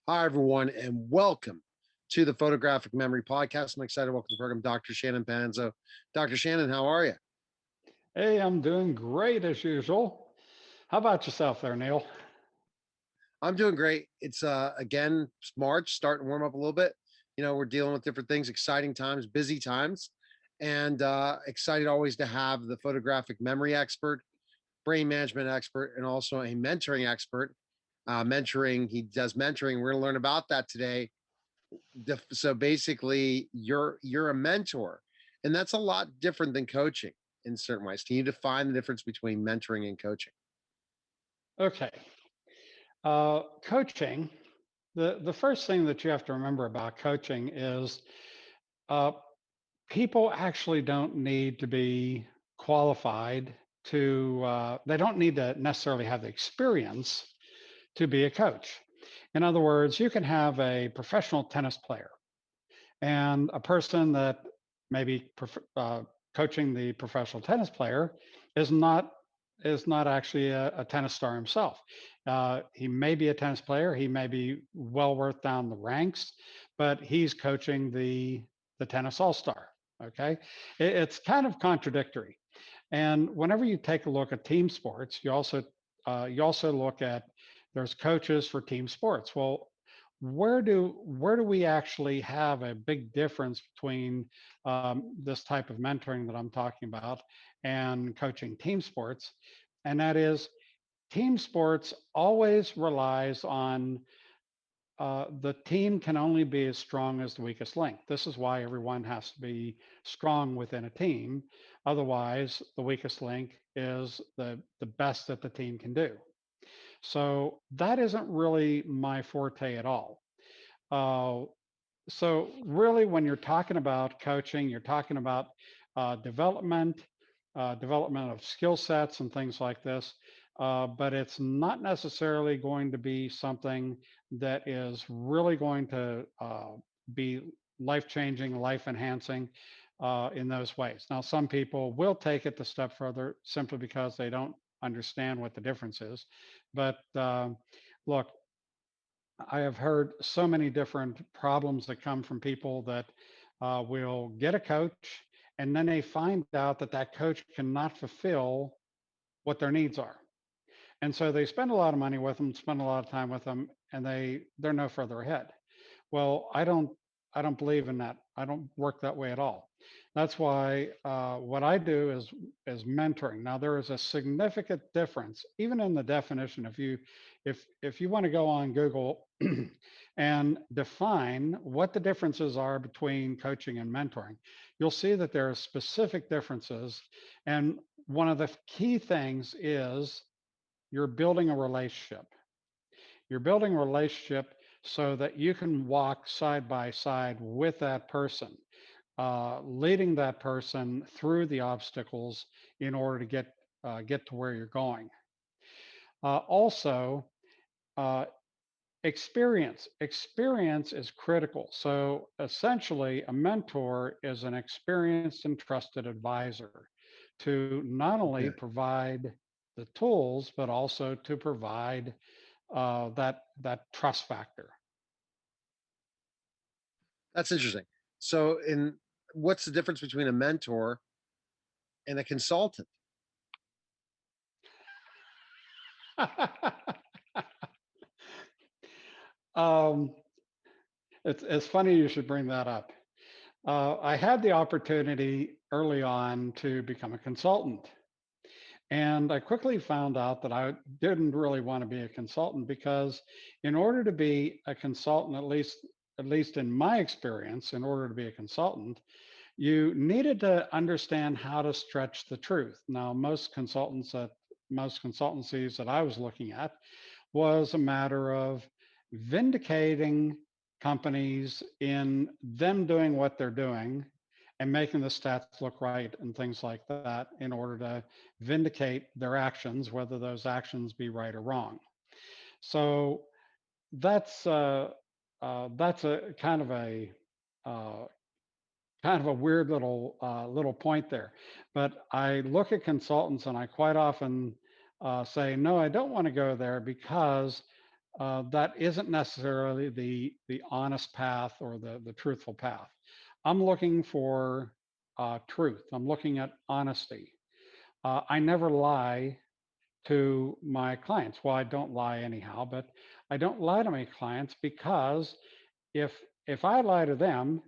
Hi, everyone, and welcome to the Photographic Memory Podcast. I'm excited to welcome to the program Dr. Shannon Panzo. Dr. Shannon, how are you? Hey, I'm doing great as usual. How about yourself there, Neil? I'm doing great. It's again it's March, starting to warm up a little bit. We're dealing with different things, exciting times, busy times, and excited always to have the photographic memory expert, brain management expert, and also a mentoring expert. He does mentoring. We're going to learn about that today. So basically, you're a mentor, and that's a lot different than coaching in certain ways. Can you define the difference between mentoring and coaching? Okay. Coaching, the first thing that you have to remember about coaching is uh, people actually don't need to be qualified they don't need to necessarily have the experience to be a coach. In other words, you can have a professional tennis player and a person that maybe coaching the professional tennis player is not is not actually a tennis star himself. He may be a tennis player. He may be well worth down the ranks, but he's coaching the tennis all star. Okay, it's kind of contradictory. And whenever you take a look at team sports, you also look at there's coaches for team sports. Well, where do we actually have a big difference between this type of mentoring that I'm talking about and coaching team sports? And that is, team sports always relies on the team can only be as strong as the weakest link. This is why everyone has to be strong within a team. Otherwise, the weakest link is the best that the team can do. So that isn't really my forte at all. Uh, so really, when you're talking about coaching, you're talking about development, development of skill sets and things like this. But it's not necessarily going to be something that is really going to be life changing, life enhancing in those ways. Now, some people will take it a step further simply because they don't understand what the difference is. But look, I have heard so many different problems that come from people that will get a coach and then they find out that that coach cannot fulfill what their needs are. And so they spend a lot of money with them, spend a lot of time with them, and they're no further ahead. Well, I don't believe in that. I don't work that way at all. That's why what I do is mentoring. Now there is a significant difference, even in the definition. If you want to go on Google and define what the differences are between coaching and mentoring, you'll see that there are specific differences. And one of the key things is you're building a relationship. You're building a relationship so that you can walk side by side with that person, leading that person through the obstacles in order to get to where you're going. Also, uh, experience is critical. So essentially, a mentor is an experienced and trusted advisor to not only Okay, provide the tools, but also to provide that trust factor. that's interesting. So, in what's the difference between a mentor and a consultant? um, it's funny you should bring that up. I had the opportunity early on to become a consultant. And I quickly found out that I didn't really want to be a consultant because in order to be a consultant, at least in my experience, in order to be a consultant, you needed to understand how to stretch the truth. Now, most consultancies that I was looking at was a matter of vindicating companies in them doing what they're doing and making the stats look right and things like that in order to vindicate their actions, whether those actions be right or wrong. So that's that's a uh, kind of a weird little point there. But I look at consultants and I quite often say, no, I don't want to go there because that isn't necessarily the honest path or the truthful path. I'm looking for truth. I'm looking at honesty. I never lie to my clients. Well, I don't lie anyhow, but I don't lie to my clients because if if I lie to them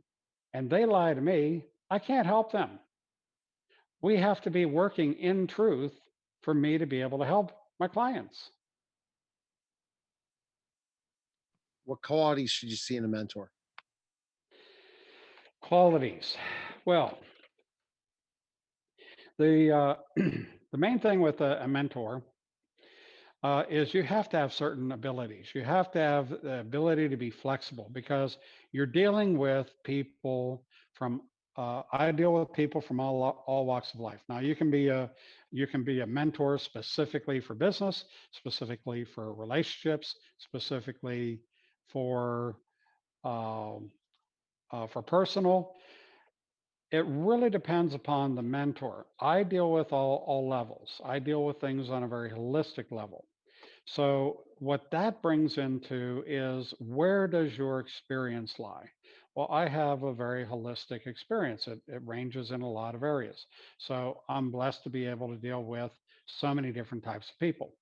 and they lie to me, I can't help them. We have to be working in truth for me to be able to help my clients. What qualities should you see in a mentor? Qualities. Well, the the main thing with a mentor is you have to have certain abilities. You have to have the ability to be flexible because you're dealing with people from. I deal with people from all walks of life. Now you can be a mentor specifically for business, specifically for relationships, specifically for um, for personal. It really depends upon the mentor. I deal with all levels. I deal with things on a very holistic level. So, what that brings into is where does your experience lie? Well, I have a very holistic experience. It ranges in a lot of areas. So, I'm blessed to be able to deal with so many different types of people.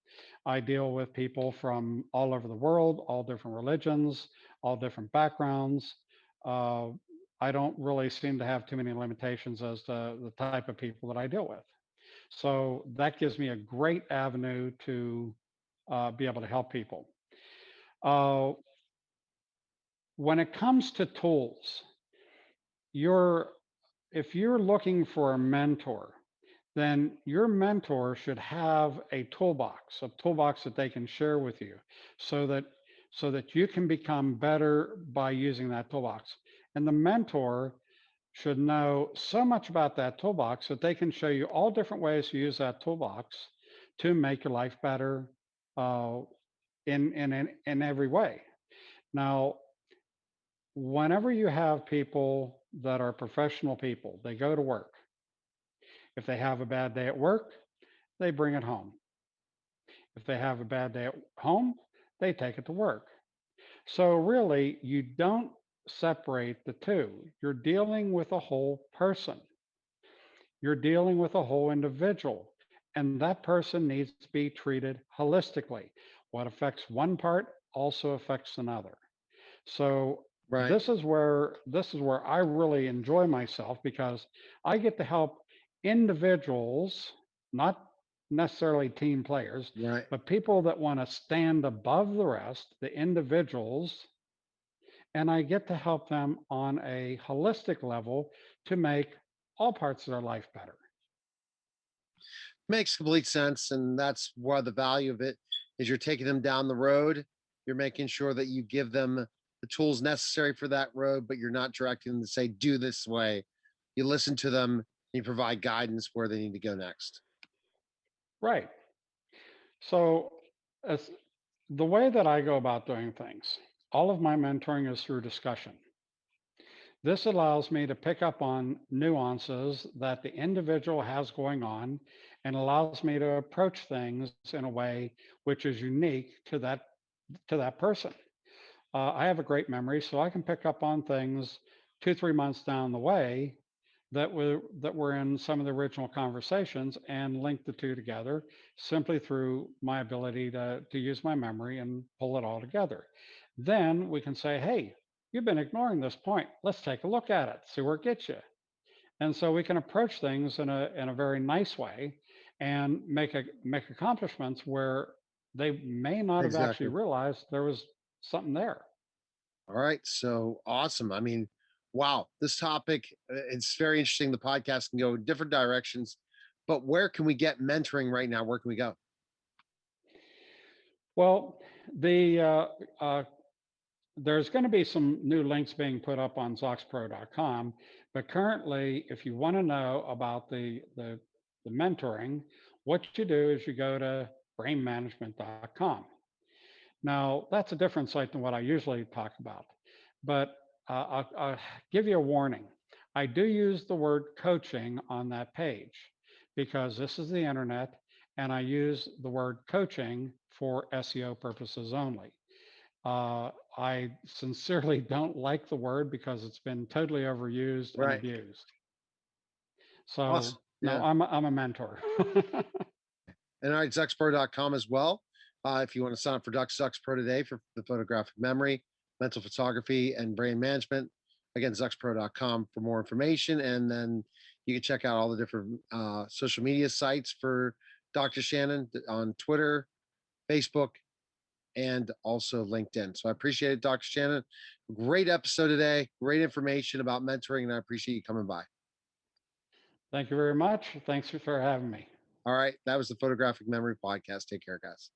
I deal with people from all over the world, all different religions, all different backgrounds. Uh, I don't really seem to have too many limitations as to the type of people that I deal with. So that gives me a great avenue to be able to help people. Uh, when it comes to tools, you're if you're looking for a mentor, then your mentor should have a toolbox that they can share with you, so that you can become better by using that toolbox. And the mentor should know so much about that toolbox that they can show you all different ways to use that toolbox to make your life better uh, in every way. Now, whenever you have people that are professional people, they go to work. If they have a bad day at work, they bring it home. If they have a bad day at home, they take it to work. So really, you don't separate the two. You're dealing with a whole person. You're dealing with a whole individual, and that person needs to be treated holistically. What affects one part also affects another. So Right, this is where I really enjoy myself because I get to help individuals, not necessarily team players, right. but people that want to stand above the rest, the individuals, and I get to help them on a holistic level to make all parts of their life better. Makes complete sense. And that's where the value of it is you're taking them down the road. You're making sure that you give them the tools necessary for that road, but you're not directing them to say, do this way. You listen to them, you provide guidance where they need to go next. Right. So as the way that I go about doing things, all of my mentoring is through discussion. This allows me to pick up on nuances that the individual has going on and allows me to approach things in a way which is unique to that person. I have a great memory, so I can pick up on things 2, 3 months down the way that were in some of the original conversations and link the two together simply through my ability to use my memory and pull it all together. Then we can say, hey, you've been ignoring this point. Let's take a look at it, see where it gets you. And so we can approach things in a very nice way and make accomplishments where they may not have actually Exactly. realized there was something there. All right. So awesome. I mean, wow, this topic, it's very interesting. The podcast can go in different directions, but where can we get mentoring right now? Where can we go? Well, the uh, there's going to be some new links being put up on zoxpro.com, but currently, if you want to know about the mentoring, what you do is you go to brainmanagement.com. Now, that's a different site than what I usually talk about, but I'll give you a warning. I do use the word coaching on that page because this is the internet and I use the word coaching for SEO purposes only. I sincerely don't like the word because it's been totally overused and Right. abused. Awesome. So no, Yeah. I'm a mentor. And all right, Zuxpro.com as well. If you want to sign up for Zuxpro today for the photographic memory, mental photography, and brand management, again, Zuxpro.com for more information. And then you can check out all the different social media sites for Dr. Shannon on Twitter, Facebook, and also LinkedIn. So I appreciate it, Dr. Shannon. Great episode today. Great information about mentoring, and I appreciate you coming by. Thank you very much. Thanks for having me. All right. That was the Photographic Memory Podcast. Take care, guys.